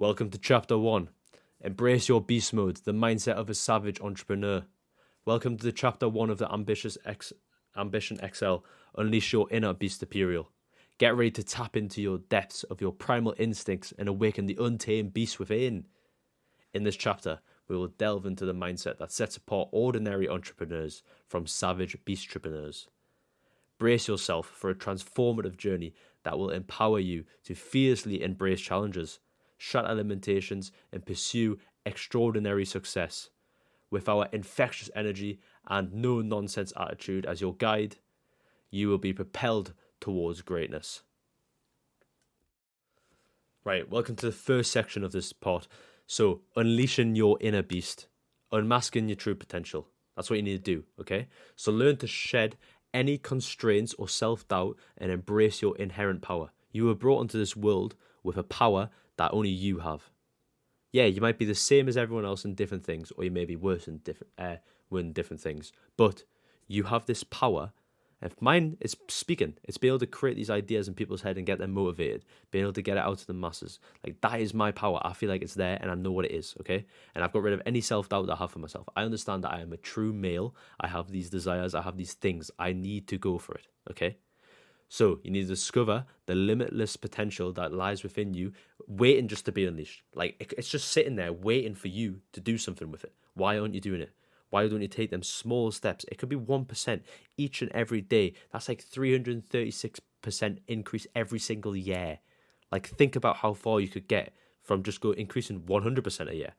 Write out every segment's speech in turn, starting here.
Welcome to Chapter 1. Embrace your beast mode, the mindset of a savage entrepreneur. Welcome to the Chapter 1 of the Ambition XL, Unleash your inner beast imperial. Get ready to tap into your depths of your primal instincts and awaken the untamed beast within. In this chapter, we will delve into the mindset that sets apart ordinary entrepreneurs from savage beast-trepreneurs. Brace yourself for a transformative journey that will empower you to fiercely embrace challenges, shatter limitations, and pursue extraordinary success. With our infectious energy and no-nonsense attitude as your guide, you will be propelled towards greatness. Right, welcome to the first section of this part. So, unleashing your inner beast, unmasking your true potential. That's what you need to do, okay? So learn to shed any constraints or self-doubt and embrace your inherent power. You were brought into this world with a power that only you have. Yeah, you might be the same as everyone else in different things, or you may be worse in different things. But you have this power. If mine is speaking, it's being able to create these ideas in people's head and get them motivated, being able to get it out to the masses. Like, that is my power. I feel like it's there and I know what it is, okay? And I've got rid of any self-doubt that I have for myself. I understand that I am a true male. I have these desires. I have these things. I need to go for it, okay? So you need to discover the limitless potential that lies within you, waiting just to be unleashed. Like, it's just sitting there waiting for you to do something with it. Why aren't you doing it? Why don't you take them small steps? It could be 1% each and every day. That's like 336% increase every single year. Like, think about how far you could get from just increasing 100% a year,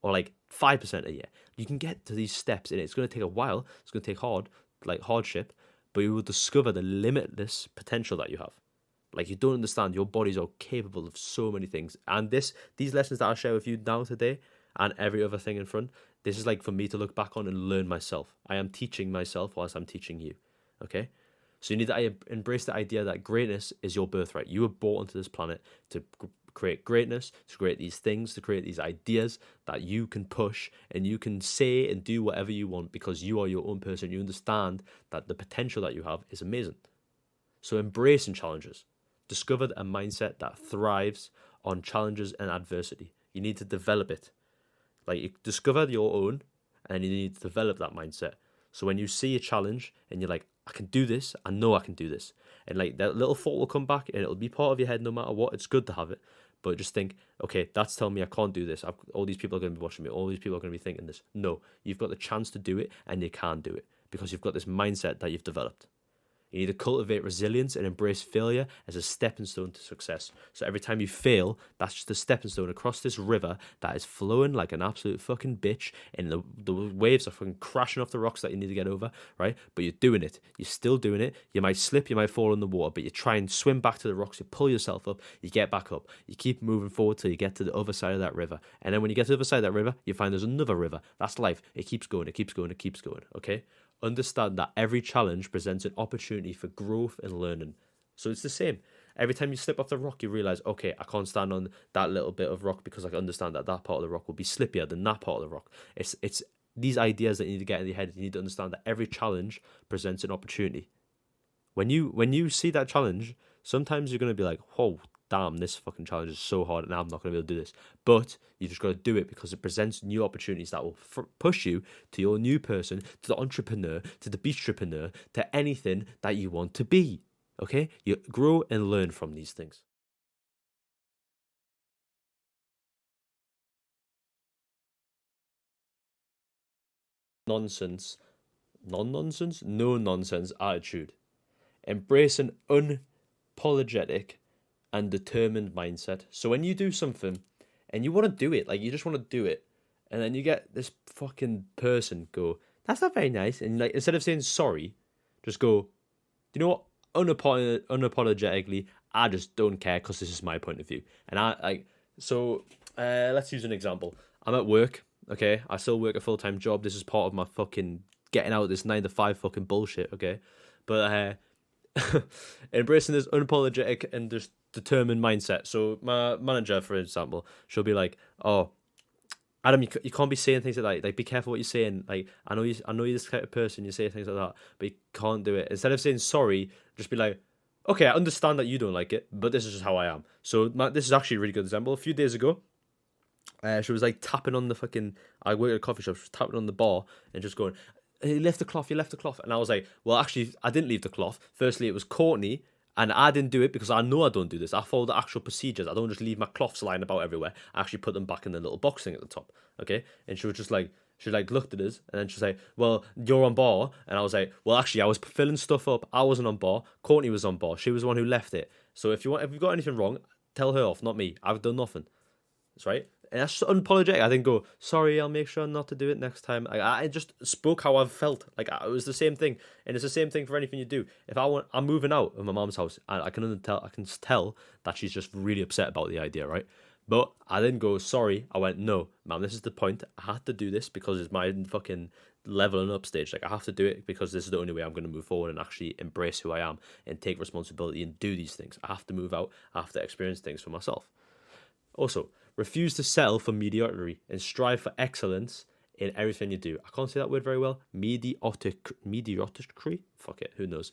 or like 5% a year. You can get to these steps, and it's going to take a while. It's going to take hardship, but you will discover the limitless potential that you have. Like, you don't understand, your bodies are capable of so many things. And these lessons that I share with you now today, and every other thing in front, this is like for me to look back on and learn myself. I am teaching myself whilst I'm teaching you, okay? So you need to embrace the idea that greatness is your birthright. You were born onto this planet to create greatness, to create these things, to create these ideas that you can push, and you can say and do whatever you want because you are your own person. You understand that the potential that you have is amazing. So embracing challenges. Discover a mindset that thrives on challenges and adversity. You need to develop it. Like, you discover your own, and you need to develop that mindset. So when you see a challenge and you're like, I can do this, I know I can do this. And like, that little thought will come back and it'll be part of your head no matter what. It's good to have it. But just think, okay, that's telling me I can't do this. All these people are going to be watching me. All these people are going to be thinking this. No, you've got the chance to do it, and you can do it because you've got this mindset that you've developed. You need to cultivate resilience and embrace failure as a stepping stone to success. So every time you fail, that's just a stepping stone across this river that is flowing like an absolute fucking bitch, and the waves are fucking crashing off the rocks that you need to get over, right? But you're doing it. You're still doing it. You might slip, you might fall in the water, but you try and swim back to the rocks. You pull yourself up, you get back up. You keep moving forward till you get to the other side of that river. And then when you get to the other side of that river, you find there's another river. That's life. It keeps going, it keeps going, it keeps going, okay? Understand that every challenge presents an opportunity for growth and learning. So it's the same. Every time you slip off the rock, you realize, okay, I can't stand on that little bit of rock because I understand that part of the rock will be slippier than that part of the rock. It's these ideas that you need to get in your head. You need to understand that every challenge presents an opportunity. When you see that challenge, sometimes you're going to be like, oh, damn, this fucking challenge is so hard and I'm not going to be able to do this. But you just got to do it because it presents new opportunities that will push you to your new person, to the entrepreneur, to the beast-trepreneur, to anything that you want to be. Okay? You grow and learn from these things. No-nonsense attitude. Embrace an unapologetic and determined mindset. So when you do something and you want to do it, like, you just want to do it, and then you get this fucking person go, that's not very nice, and like, instead of saying sorry, just go, you know what, unapologetically, I just don't care because this is my point of view. And let's use an example. I'm at work, okay? I still work a full-time job. This is part of my fucking getting out of this 9 to 5 fucking bullshit, okay? But embracing this unapologetic and just determined mindset. So my manager, for example, she'll be like, "Oh, Adam, you can't be saying things like that. Like, be careful what you're saying. Like, I know you're this kind of person. You say things like that, but you can't do it. Instead of saying sorry, just be like, okay, I understand that you don't like it, but this is just how I am." So this is actually a really good example. A few days ago, She was like tapping on the fucking. I work at a coffee shop. She was tapping on the bar and just going, "Hey, you left the cloth. You left the cloth." And I was like, "Well, actually, I didn't leave the cloth. Firstly, it was Courtney, and I didn't do it because I know I don't do this. I follow the actual procedures. I don't just leave my cloths lying about everywhere. I actually put them back in the little box thing at the top. Okay." And she was just like, she like looked at us, and then she's like, "Well, you're on bar." And I was like, "Well, actually, I was filling stuff up. I wasn't on bar. Courtney was on bar. She was the one who left it. So if you've got anything wrong, tell her off, not me. I've done nothing." That's right. And that's unapologetic. I didn't go, sorry, I'll make sure not to do it next time. I just spoke how I've felt. Like, it was the same thing. And it's the same thing for anything you do. If I'm moving out of my mom's house, and I can tell that she's just really upset about the idea, right? But I didn't go, sorry. I went, no, ma'am, this is the point. I had to do this because it's my fucking leveling up stage. Like, I have to do it because this is the only way I'm going to move forward and actually embrace who I am and take responsibility and do these things. I have to move out. I have to experience things for myself. Also, refuse to settle for mediocrity and strive for excellence in everything you do. I can't say that word very well. Mediocrity? Fuck it, who knows?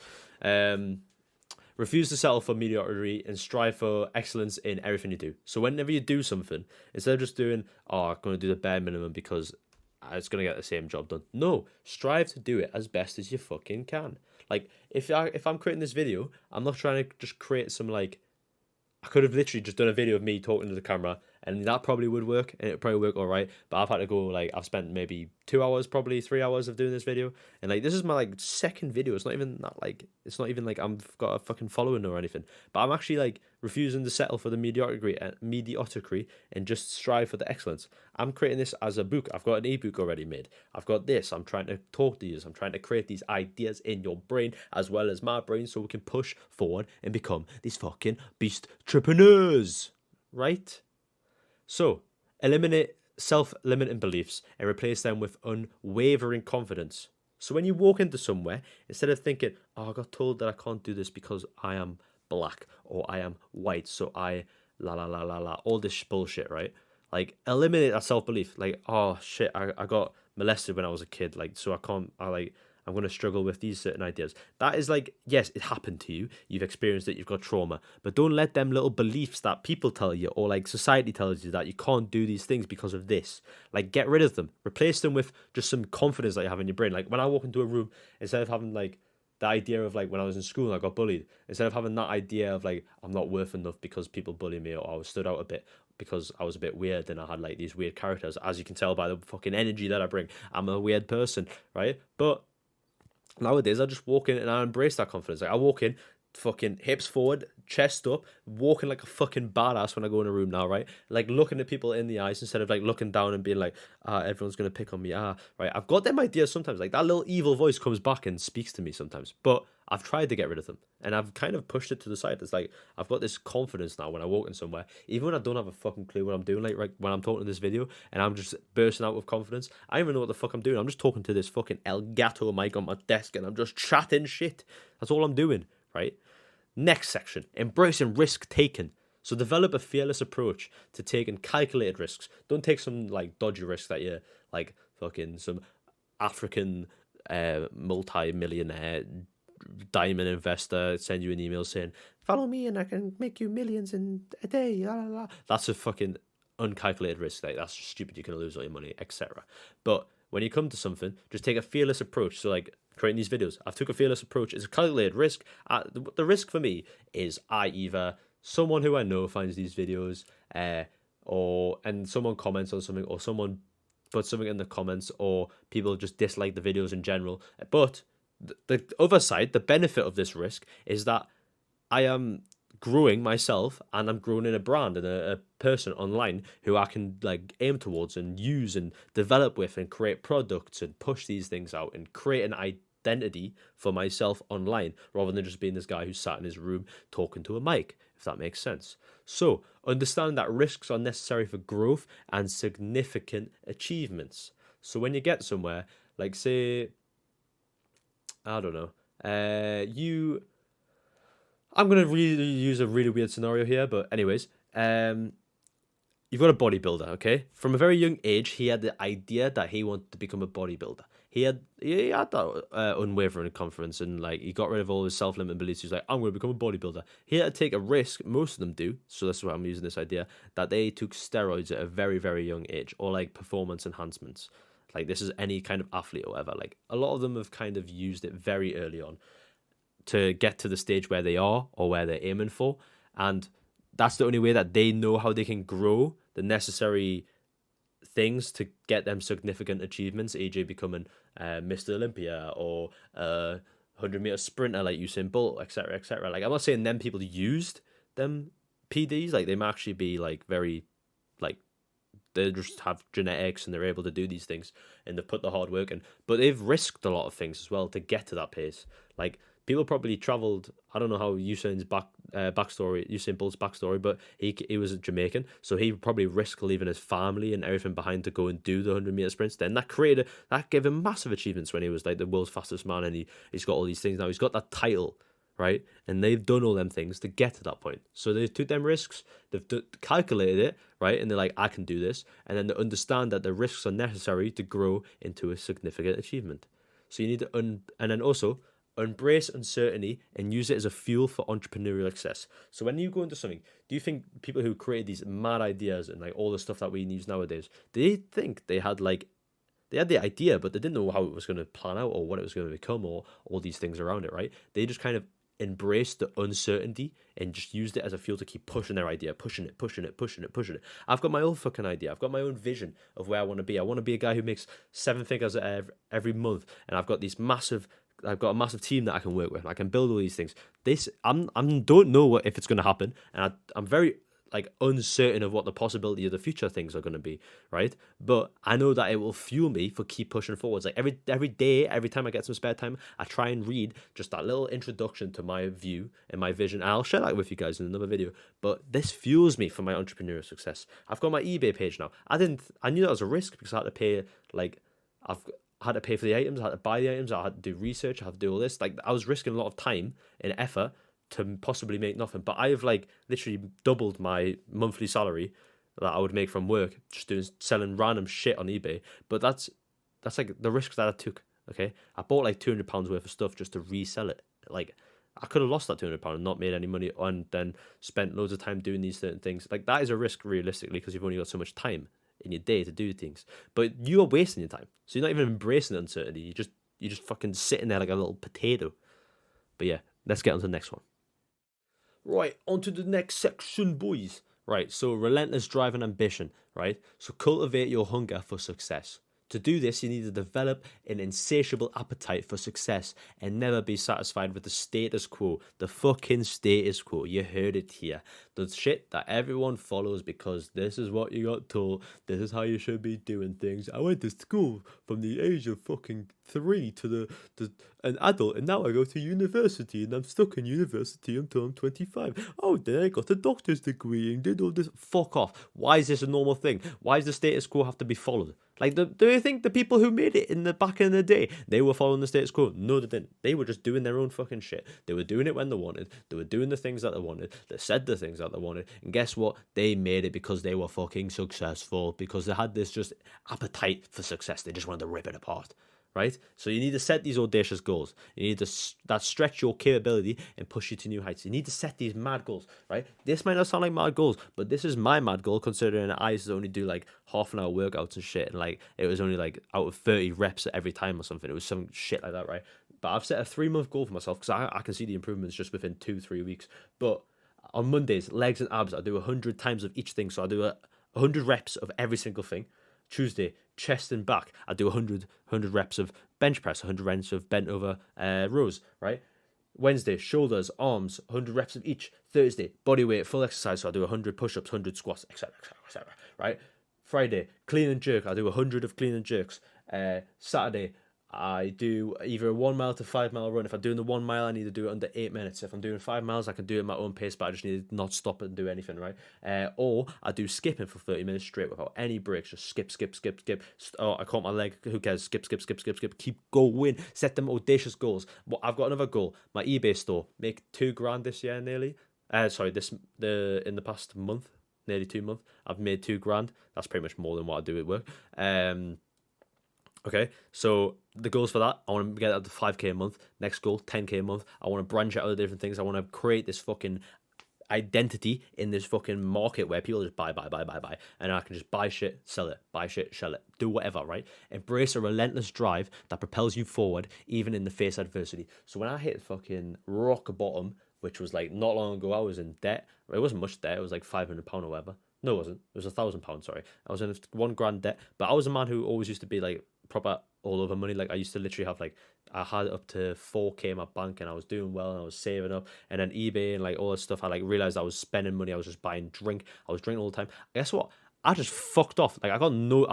Refuse to settle for mediocrity and strive for excellence in everything you do. So whenever you do something, instead of just doing, oh, I'm going to do the bare minimum because it's going to get the same job done. No, strive to do it as best as you fucking can. Like, if I'm creating this video, I'm not trying to just create some, like, I could have literally just done a video of me talking to the camera, and that probably would work, and it probably work all right. But I've had to go, like, I've spent maybe 2 hours, probably 3 hours of doing this video, and like this is my like second video. It's not even that like I've got a fucking following or anything. But I'm actually like refusing to settle for the mediocrity and just strive for the excellence. I'm creating this as a book. I've got an ebook already made. I've got this. I'm trying to talk to you. I'm trying to create these ideas in your brain as well as my brain, so we can push forward and become these fucking beast entrepreneurs, right? So, eliminate self-limiting beliefs and replace them with unwavering confidence. So when you walk into somewhere, instead of thinking, oh, I got told that I can't do this because I am black or I am white, so I all this bullshit, right? Like, eliminate that self-belief. Like, oh shit, I got molested when I was a kid, like, so I'm going to struggle with these certain ideas. That is like, yes, it happened to you. You've experienced it. You've got trauma. But don't let them little beliefs that people tell you or like society tells you that you can't do these things because of this. Like, get rid of them. Replace them with just some confidence that you have in your brain. Like, when I walk into a room, instead of having like the idea of like when I was in school and I got bullied, instead of having that idea of like I'm not worth enough because people bully me or I was stood out a bit because I was a bit weird and I had like these weird characters. As you can tell by the fucking energy that I bring, I'm a weird person, right? But nowadays, I just walk in and I embrace that confidence. Like, I walk in, fucking hips forward, chest up, walking like a fucking badass when I go in a room now, right? Like, looking at people in the eyes instead of like looking down and being like, everyone's gonna pick on me, right? I've got them ideas sometimes. Like, that little evil voice comes back and speaks to me sometimes, but I've tried to get rid of them and I've kind of pushed it to the side. It's like I've got this confidence now when I walk in somewhere, even when I don't have a fucking clue what I'm doing. Like, right, when I'm talking in this video and I'm just bursting out with confidence, I don't even know what the fuck I'm doing. I'm just talking to this fucking Elgato mic on my desk and I'm just chatting shit. That's all I'm doing, right? Next section, embracing risk taken. So develop a fearless approach to taking calculated risks. Don't take some like dodgy risks that you're like fucking some African multi-millionaire diamond investor send you an email saying, follow me and I can make you millions in a day. La, la, la. That's a fucking uncalculated risk. Like, that's stupid. You're going to lose all your money, etc. But when you come to something, just take a fearless approach. So like creating these videos, I've took a fearless approach. It's a calculated risk. The risk for me is I either someone who I know finds these videos and someone comments on something or someone puts something in the comments or people just dislike the videos in general. But the other side, the benefit of this risk is that I am growing myself and I'm growing in a brand and a person online who I can like aim towards and use and develop with and create products and push these things out and create an identity for myself online rather than just being this guy who's sat in his room talking to a mic, if that makes sense. So understand that risks are necessary for growth and significant achievements. So when you get somewhere, like say, I don't know, I'm going to really use a really weird scenario here, but anyways, you've got a bodybuilder, okay? From a very young age, he had the idea that he wanted to become a bodybuilder. he had that unwavering confidence, and like he got rid of all his self-limiting beliefs. He's like, I'm going to become a bodybuilder. He had to take a risk. Most of them do. So that's why I'm using this idea that they took steroids at a very, very young age, or like performance enhancements. Like this is any kind of athlete or whatever. Like a lot of them have kind of used it very early on to get to the stage where they are or where they're aiming for, and that's the only way that they know how they can grow the necessary things to get them significant achievements, e.g. becoming Mr. Olympia or 100-meter sprinter like Usain Bolt, etc., etc. Like I'm not saying them people used them PDs, like they might actually be like very like they just have genetics and they're able to do these things and they've put the hard work in, but they've risked a lot of things as well to get to that pace. Like people probably traveled. I don't know how Usain Bolt's backstory, but he was a Jamaican, so he probably risked leaving his family and everything behind to go and do the 100-meter sprints. Then that gave him massive achievements when he was like the world's fastest man, and he's got all these things now. He's got that title, right? And they've done all them things to get to that point. So they took them risks. They've calculated it, right? And they're like, I can do this, and then they understand that the risks are necessary to grow into a significant achievement. So you need to and then also embrace uncertainty and use it as a fuel for entrepreneurial success. So when you go into something, do you think people who created these mad ideas and like all the stuff that we use nowadays, they think they had the idea, but they didn't know how it was going to plan out or what it was going to become or all these things around it, right? They just kind of embraced the uncertainty and just used it as a fuel to keep pushing their idea, pushing it. I've got my own fucking idea. I've got my own vision of where I want to be. I want to be a guy who makes 7 figures every month, and I've got a massive team that I can work with. I can build all these things. I don't know if it's going to happen, and I'm very like uncertain of what the possibility of the future things are going to be, right? But I know that it will fuel me for keep pushing forwards. Like every day, every time I get some spare time, I try and read just that little introduction to my view and my vision. And I'll share that with you guys in another video. But this fuels me for my entrepreneurial success. I've got my eBay page now. I knew that was a risk because I had to pay I had to pay for the items, I had to buy the items, I had to do research, I had to do all this. Like I was risking a lot of time and effort to possibly make nothing. But I've like literally doubled my monthly salary that I would make from work just selling random shit on eBay. But that's like the risks that I took. Okay, I bought like £200 worth of stuff just to resell it. Like I could have lost that £200 and not made any money, and then spent loads of time doing these certain things. Like that is a risk realistically because you've only got so much time in your day to do things. But you are wasting your time, so you're not even embracing the uncertainty. You're just fucking sitting there like a little potato. But yeah, let's get on to the next one. Right, on to the next section, boys. Right, so relentless drive and ambition, right? So cultivate your hunger for success. To do this, you need to develop an insatiable appetite for success and never be satisfied with the status quo. The fucking status quo. You heard it here. The shit that everyone follows because this is what you got told. This is how you should be doing things. I went to school from the age of fucking 3 to an adult, and now I go to university, and I'm stuck in university until I'm 25. Oh, then I got a doctor's degree and did all this. Fuck off. Why is this a normal thing? Why does the status quo have to be followed? Like, do you think the people who made it in the back in the day, they were following the status quo? No, they didn't. They were just doing their own fucking shit. They were doing it when they wanted. They were doing the things that they wanted. They said the things that they wanted. And guess what? They made it because they were fucking successful. Because they had this just appetite for success. They just wanted to rip it apart. Right? So you need to set these audacious goals. You need that stretch your capability and push you to new heights. You need to set these mad goals, right? This might not sound like mad goals, but this is my mad goal considering I used to only do like half an hour workouts and shit, and like it was only like out of 30 reps every time or something. It was some shit like that, right? But I've set a 3-month goal for myself because I can see the improvements just within 2-3 weeks. But on Mondays, legs and abs, I do 100 times of each thing. So I do 100 reps of every single thing. Tuesday, chest and back, I do 100 reps of bench press, 100 reps of bent over rows, right? Wednesday, shoulders, arms, 100 reps of each. Thursday, body weight, full exercise, so I do 100 push-ups, 100 squats, etc., right? Friday, clean and jerk, I do 100 of clean and jerks. Saturday, I do either a 1 mile to 5 mile run. If I'm doing the 1 mile, I need to do it under 8 minutes. If I'm doing 5 miles, I can do it at my own pace, but I just need to not stop it and do anything, right? Or I do skipping for 30 minutes straight without any breaks. Just skip. Oh, I caught my leg. Who cares? Skip. Keep going. Set them audacious goals. Well, I've got another goal. My eBay store. Make $2,000 this year nearly. In the past month, nearly 2 months, I've made $2,000. That's pretty much more than what I do at work. Okay, so the goals for that, I want to get up to 5K a month. Next goal, 10K a month. I want to branch out other different things. I want to create this fucking identity in this fucking market where people just buy, and I can just buy shit, sell it, buy shit, sell it, do whatever, right? Embrace a relentless drive that propels you forward, even in the face of adversity. So when I hit fucking rock bottom, which was like not long ago, I was in debt. It wasn't much debt. It was like £500 or whatever. No, it wasn't. It was £1,000. Sorry, I was in 1 grand debt. But I was a man who always used to be like proper all over money. Like I used to literally have like I had up to 4K in my bank, and I was doing well, and I was saving up. And then eBay and like all this stuff, I like realized I was spending money. I was just buying drink. I was drinking all the time. Guess what? I just fucked off. Like I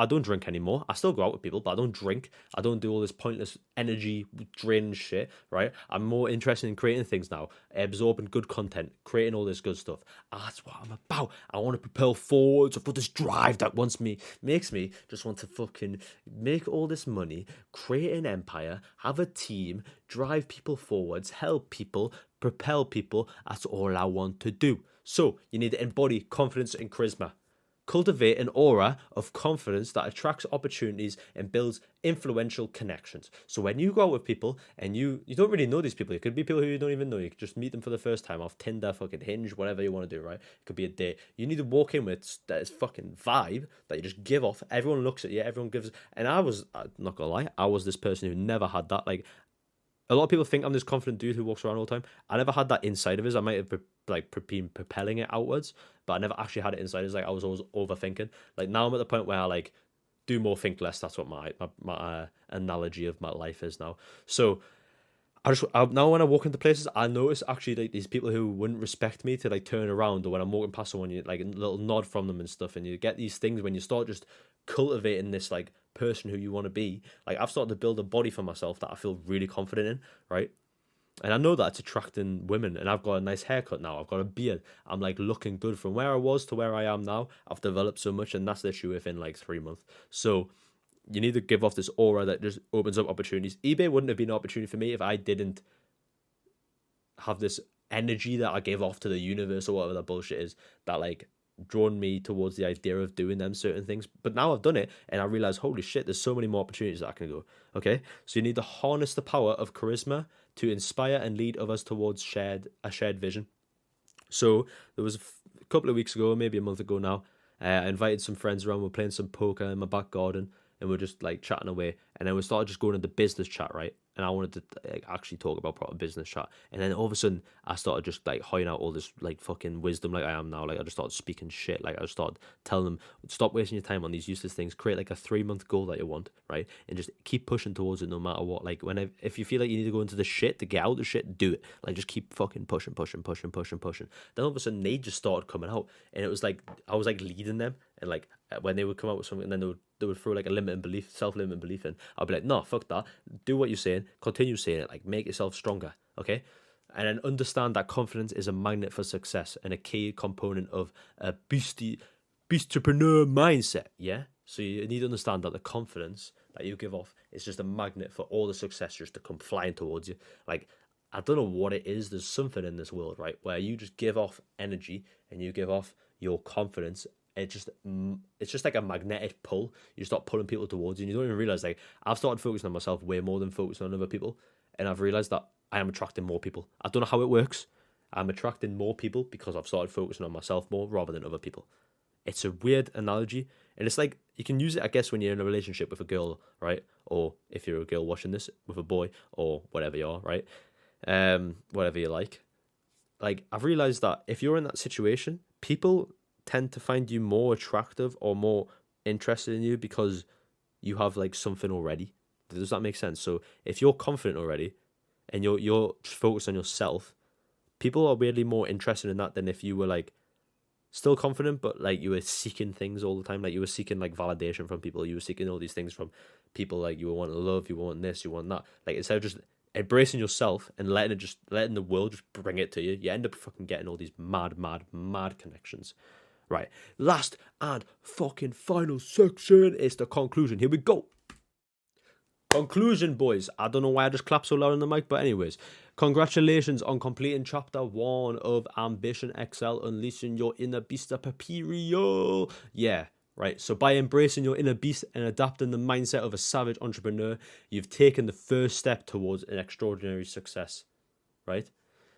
don't drink anymore. I still go out with people, but I don't drink. I don't do all this pointless energy draining shit, right? I'm more interested in creating things now, absorbing good content, creating all this good stuff. That's what I'm about. I want to propel forwards. I've got this drive that makes me just want to fucking make all this money, create an empire, have a team, drive people forwards, help people, propel people. That's all I want to do. So you need to embody confidence and charisma. Cultivate an aura of confidence that attracts opportunities and builds influential connections. So when you go out with people and you don't really know these people, it could be people who you don't even know. You could just meet them for the first time off Tinder, fucking Hinge, whatever you want to do, right? It could be a date. You need to walk in with that fucking vibe that you just give off. Everyone looks at you, everyone gives. And I'm not gonna lie, I was this person who never had that. Like a lot of people think I'm this confident dude who walks around all the time. I never had that inside of us. I might have been propelling it outwards, but I never actually had it inside us. Like I was always overthinking. Like now I'm at the point where I like do more, think less. That's what my analogy of my life is now. So now when I walk into places, I notice actually like these people who wouldn't respect me to like turn around, or when I'm walking past someone, you like a little nod from them and stuff, and you get these things when you start just cultivating this like person who you want to be. Like I've started to build a body for myself that I feel really confident in, right? And I know that it's attracting women, and I've got a nice haircut now. I've got a beard. I'm like looking good from where I was to where I am now. I've developed so much, and that's literally within like 3 months. So you need to give off this aura that just opens up opportunities. eBay wouldn't have been an opportunity for me if I didn't have this energy that I gave off to the universe or whatever that bullshit is that like drawn me towards the idea of doing them certain things. But now I've done it and I realize, holy shit, there's so many more opportunities that I can go. Okay, so you need to harness the power of charisma to inspire and lead others towards a shared vision. So there was a couple of weeks ago, maybe a month ago now, I invited some friends around. We're playing some poker in my back garden, and we're just like chatting away. And then we started just going into business chat, right? And I wanted to like, actually talk about proper business chat. And then all of a sudden, I started just like hoying out all this like fucking wisdom, like I am now. Like I just started speaking shit. Like I just started telling them, stop wasting your time on these useless things. Create like a 3 month goal that you want, right? And just keep pushing towards it no matter what. Like if you feel like you need to go into the shit to get out of the shit, do it. Like just keep fucking pushing. Then all of a sudden, they just started coming out, and it was like I was like leading them, and like when they would come out with something, and then they would throw like a self-limiting belief in. I'll be like, no, fuck that. Do what you're saying. Continue saying it. Like, make yourself stronger. Okay. And then understand that confidence is a magnet for success and a key component of a entrepreneur mindset. Yeah. So you need to understand that the confidence that you give off is just a magnet for all the success just to come flying towards you. Like, I don't know what it is. There's something in this world, right, where you just give off energy and you give off your confidence. It's just like a magnetic pull. You start pulling people towards you, and you don't even realize. Like I've started focusing on myself way more than focusing on other people, and I've realized that I am attracting more people. I don't know how it works. I'm attracting more people because I've started focusing on myself more rather than other people. It's a weird analogy, and it's like you can use it, I guess, when you're in a relationship with a girl, right? Or if you're a girl watching this with a boy, or whatever you are, right? Whatever you like. Like I've realized that if you're in that situation, people tend to find you more attractive or more interested in you because you have like something already. Does that make sense? So if you're confident already and you're just focused on yourself, people are really more interested in that than if you were like still confident, but like you were seeking things all the time. Like you were seeking like validation from people. You were seeking all these things from people. Like you were wanting love, you want this, you want that. Like instead of just embracing yourself and letting the world just bring it to you, you end up fucking getting all these mad connections. Right, last and fucking final section is the conclusion. Here we go. Conclusion, boys. I don't know why I just clapped so loud on the mic, but anyways, congratulations on completing chapter 1 of Ambition XL, Unleashing Your Inner Beast of Papyrio. Yeah, right? So by embracing your inner beast and adapting the mindset of a savage entrepreneur, you've taken the first step towards an extraordinary success, right?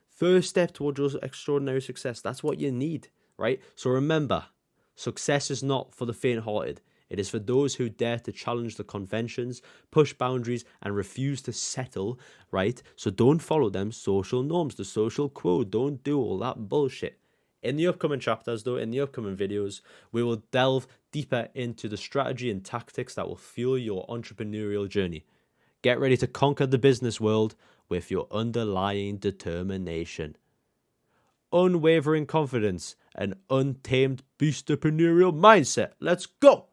First step towards your extraordinary success. That's what you need, right? So remember, success is not for the faint-hearted. It is for those who dare to challenge the conventions, push boundaries, and refuse to settle, right? So don't follow them social norms, the social code. Don't do all that bullshit. In the upcoming chapters, though, in the upcoming videos, we will delve deeper into the strategy and tactics that will fuel your entrepreneurial journey. Get ready to conquer the business world with your underlying determination. Unwavering confidence and untamed entrepreneurial mindset. Let's go!